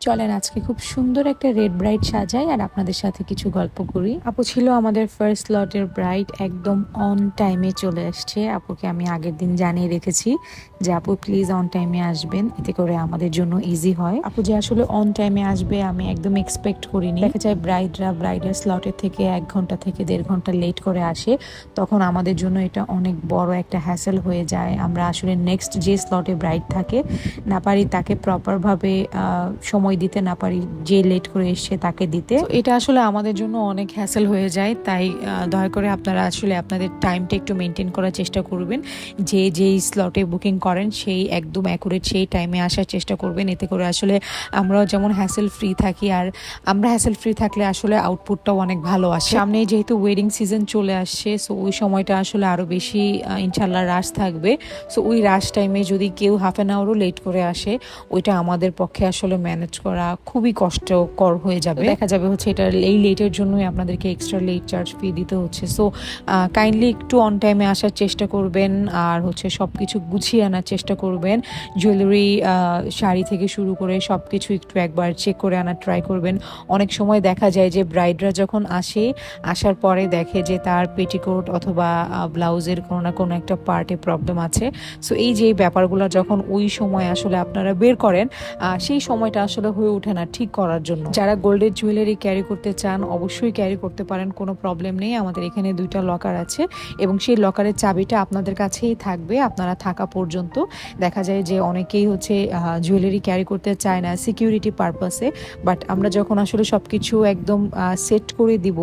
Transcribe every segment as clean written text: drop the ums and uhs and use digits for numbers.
চলেন আজকে খুব সুন্দর একটা রেড ব্রাইড সাজাই আর আপনাদের সাথে কিছু গল্প করি। আপু ছিল আমাদের ফার্স্ট লটের ব্রাইড, একদম অন টাইমে চলে আসছে। আপুকে আমি আগের দিন জানিয়ে রেখেছি যে আপু প্লিজ অন টাইমে আসবেন, এতে করে আমাদের জন্য ইজি হয়। আপু যে আসলে অন টাইমে আসবে আমি একদম এক্সপেক্ট করিনি। দেখা যায় ব্রাইডরা ব্রাইডের স্লটের থেকে 1 ঘন্টা থেকে 1.5 ঘন্টা লেট করে আসে, তখন আমাদের জন্য এটা অনেক বড় একটা হ্যাসেল হয়ে যায়। আমরা আসলে নেক্সট যে স্লটে ব্রাইড থাকে না পারি তাকে প্রপারভাবে সময় দিতে না পারি, যে লেট করে এসছে তাকে দিতে। এটা আসলে আমাদের জন্য অনেক হ্যাসেল হয়ে যায়। তাই দয়া করে আপনারা আসলে আপনাদের টাইমটা একটু মেনটেন করার চেষ্টা করবেন। যেই স্লটে বুকিং করেন সেই একদম অ্যাকুরেট সেই টাইমে আসার চেষ্টা করবেন, এতে করে আসলে আমরাও যেমন হ্যাসেল ফ্রি থাকি, আর আমরা হ্যাসেল ফ্রি থাকলে আসলে আউটপুটটাও অনেক ভালো আসে। সামনে যেহেতু ওয়েডিং সিজন চলে আসছে, সো ওই সময়টা আসলে আরও বেশি ইনশাল্লাহ রাশ থাকবে। সো ওই রাশ টাইমে যদি কেউ হাফ অ্যান আওয়ারও লেট করে আসে, ওইটা আমাদের পক্ষে আসলে ম্যানেজ করা খুবই কষ্টকর হয়ে যাবে। দেখা যাবে হচ্ছে এটা এই লেটের জন্যই আপনাদেরকে এক্সট্রা লেট চার্জ ফি দিতে হচ্ছে। সো কাইন্ডলি একটু অন টাইমে আসার চেষ্টা করবেন, আর হচ্ছে সব কিছু গুছিয়ে আনার চেষ্টা করবেন। জুয়েলারি, শাড়ি থেকে শুরু করে সব কিছু একটু একবার চেক করে আনার ট্রাই করবেন। অনেক সময় দেখা যায় যে ব্রাইডরা যখন আসার পরে দেখে যে তার পেটিকোট অথবা ব্লাউজের কোনো না কোনো একটা পার্টে প্রবলেম আছে। সো এই যে ব্যাপারগুলো যখন ওই সময় আসলে আপনারা বের করেন, সেই সময়টা আসলে হয়ে ওঠে না ঠিক করার জন্য। যারা গোল্ডের জুয়েলারি ক্যারি করতে চান অবশ্যই ক্যারি করতে পারেন, কোনো প্রবলেম নেই। আমাদের এখানে 2টা লকার আছে এবং সেই লকারের চাবিটা আপনাদের কাছেই থাকবে আপনারা থাকা পর্যন্ত। দেখা যায় যে অনেকেই হচ্ছে জুয়েলারি ক্যারি করতে চায় না সিকিউরিটি পারপাসে, বাট আমরা যখন আসলে সব কিছু একদম সেট করে দিব,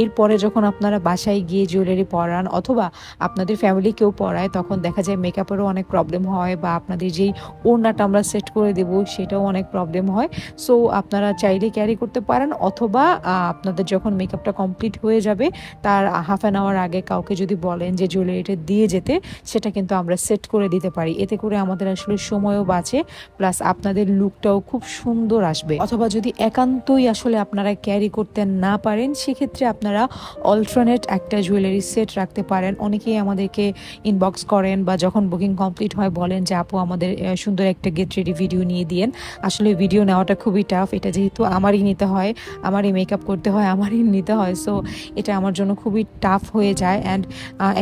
এরপরে যখন আপনারা বাসায় গিয়ে জুয়েলারি পরান অথবা আপনাদের ফ্যামিলি কেউ পরায়, তখন দেখা যায় মেকআপেরও অনেক প্রবলেম হয়, বা আপনাদের যেই ওড়নাটা আমরা সেট করে দেব সেটাও অনেক প্রবলেম হয়। সো আপনারা চাইলে ক্যারি করতে পারেন, অথবা আপনাদের যখন মেকআপটা কমপ্লিট হয়ে যাবে তার হাফ অ্যান আওয়ার আগে কাউকে যদি বলেন যে জুয়েলারিটা দিয়ে যেতে, সেটা কিন্তু আমরা সেট করে দিতে পারি। এতে করে আমাদের আসলে সময়ও বাঁচে, প্লাস আপনাদের লুকটাও খুব সুন্দর আসবে। অথবা যদি একান্তই আসলে আপনারা ক্যারি করতে না পারেন, সেক্ষেত্রে আপনারা অল্টারনেট একটা জুয়েলারি সেট রাখতে পারেন। অনেকেই আমাদেরকে ইনবক্স করেন বা যখন বুকিং কমপ্লিট হয় বলেন যে আপু আমাদের সুন্দর একটা গেট রেডি ভিডিও নিয়ে দিয়েন। আসলে ভিডিও নেওয়াটা খুবই টাফ, এটা যেহেতু আমারই নিতে হয়, আমারই মেকআপ করতে হয়, আমারই নিতে হয়, সো এটা আমার জন্য খুবই টাফ হয়ে যায়। অ্যান্ড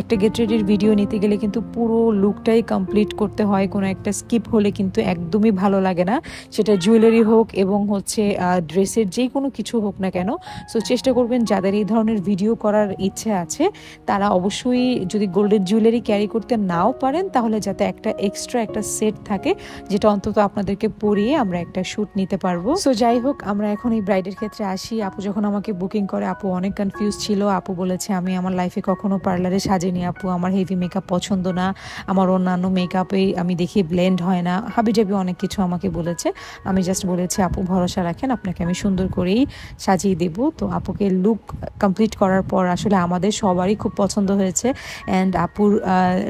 একটা গেট রেডির ভিডিও নিতে গেলে কিন্তু পুরো লুকটাই কমপ্লিট করতে হয়, কোনো একটা স্কিপ হলে কিন্তু একদমই ভালো লাগে না, সেটা জুয়েলারি হোক এবং হচ্ছে ড্রেসের যেই কোনো কিছু হোক না কেন। সো চেষ্টা করবেন যাদের এই ধরনের ভিডিও করার ইচ্ছে আছে তারা অবশ্যই, যদি গোল্ডের জুয়েলারি ক্যারি করতে নাও পারেন, তাহলে যাতে একটা এক্সট্রা একটা সেট থাকে, যেটা অন্তত আপনাদেরকে পরিয়ে আমরা একটা শ্যুট নিতে পারবো। সো যাই হোক, আমরা এখন এই ব্রাইডের ক্ষেত্রে আসি। আপু যখন আমাকে বুকিং করে, আপু অনেক কনফিউজ ছিল। আপু বলেছে আমি আমার লাইফে কখনো পার্লারে সাজিনি আপু, আমার হেভি মেকআপ পছন্দ না, আমার অন্যান্য মেকআপে আমি দেখি ব্লেন্ড হয় না, হাবিজাবি অনেক কিছু আমাকে বলেছে। আমি জাস্ট বলেছি আপু ভরসা রাখেন, আপনাকে আমি সুন্দর করেই সাজিয়ে দেব। তো আপুকে লুক কমপ্লিট করার পর আসলে আমাদের সবারই খুব পছন্দ হয়েছে। অ্যান্ড আপুর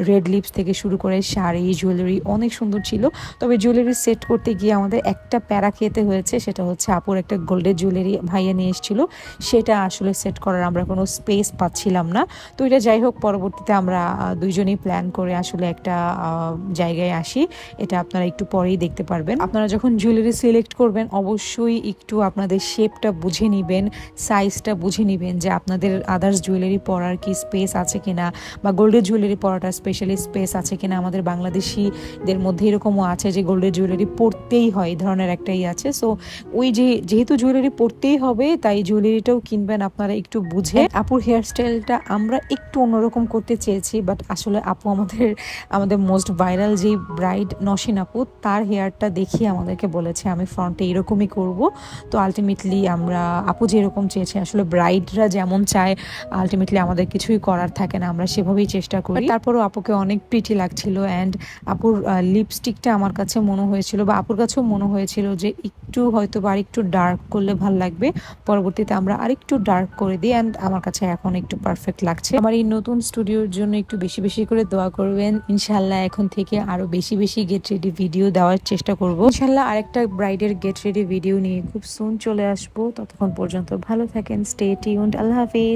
রেড লিপস থেকে শুরু করে শাড়ি জুয়েলারি অনেক সুন্দর ছিল। তবে জুয়েলারি সেট করতে গিয়ে আমাদের একটা প্যারা খেতে হয়েছে, সেটা হচ্ছে আপুর একটা গোল্ডের জুয়েলারি ভাইয়া নিয়ে এসেছিল, সেটা আসলে সেট করার আমরা কোনো স্পেস পাচ্ছিলাম না। তো এটা যাই হোক, পরবর্তীতে আমরা দুইজনেই প্ল্যান করে আসলে একটা জায়গায় আসি, এটা আপনারা একটু পরেই দেখতে পারবেন। আপনারা যখন জুয়েলারি সিলেক্ট করবেন অবশ্যই একটু আপনাদের শেপটা বুঝে নেবেন, সাইজটা বুঝে নেবেন যে আপনাদের আদার্স জুয়েলারি পরার কি স্পেস আছে কিনা, বা গোল্ডের জুয়েলারি পরাটা স্পেশালি স্পেস আছে কিনা। আমাদের বাংলাদেশিদের মধ্যে এরকমও আছে যে গোল্ডের জুয়েলারি পরতেই হয়, এই ধরনের একটাই আছে। সো ওই যেহেতু জুয়েলারি পরতেই হবে, তাই জুয়েলারিটাও কিনবেন আপনারা একটু বুঝে। আপুর হেয়ার স্টাইলটা আমরা একটু অন্যরকম করতে চেয়েছি, বাট আসলে আপু আমাদের মোস্ট ভাইরাল যে ব্রাইড নসীন আপু, তার হেয়ারটা দেখিয়ে আমাদেরকে বলেছে আমি ফ্রন্টে এরকমই করব। তো আলটিমেটলি আমরা আপু যেরকম চেয়েছে, আসলে ব্রাইডরা যেমন চায় আলটিমেটলি আমাদের কিছুই করার থাকে না, আমরা সেভাবেই চেষ্টা করি। তারপরও আপুকে অনেক প্রিটি লাগছিল। অ্যান্ড আপুর লিপস্টিকটা আমার কাছে মনে হয়েছিল, বা আপুর কাছেও মনে হয়েছিল যে একটু হয়তো বা আরেকটু ডার্ক করলে ভালো লাগবে। পরবর্তীতে আমরা আরেকটু ডার্ক করে দিই, অ্যান্ড আমার কাছে এখন একটু পারফেক্ট লাগছে। আমার এই নতুন স্টুডিওর জন্য একটু বেশি বেশি করে দোয়া করবেন। ইনশাল্লাহ এখন থেকে আরো বেশি বেশি গেট রেডি ভিডিও দেওয়ার চেষ্টা করব। ইনশাল্লাহ আরেকটা ব্রাইডের গেট রেডি ভিডিও নিয়ে খুব সুন চলে আসবো। ততক্ষণ পর্যন্ত ভালো থাকেন, স্টে টিউনড, আল্লাহ হাফিজ।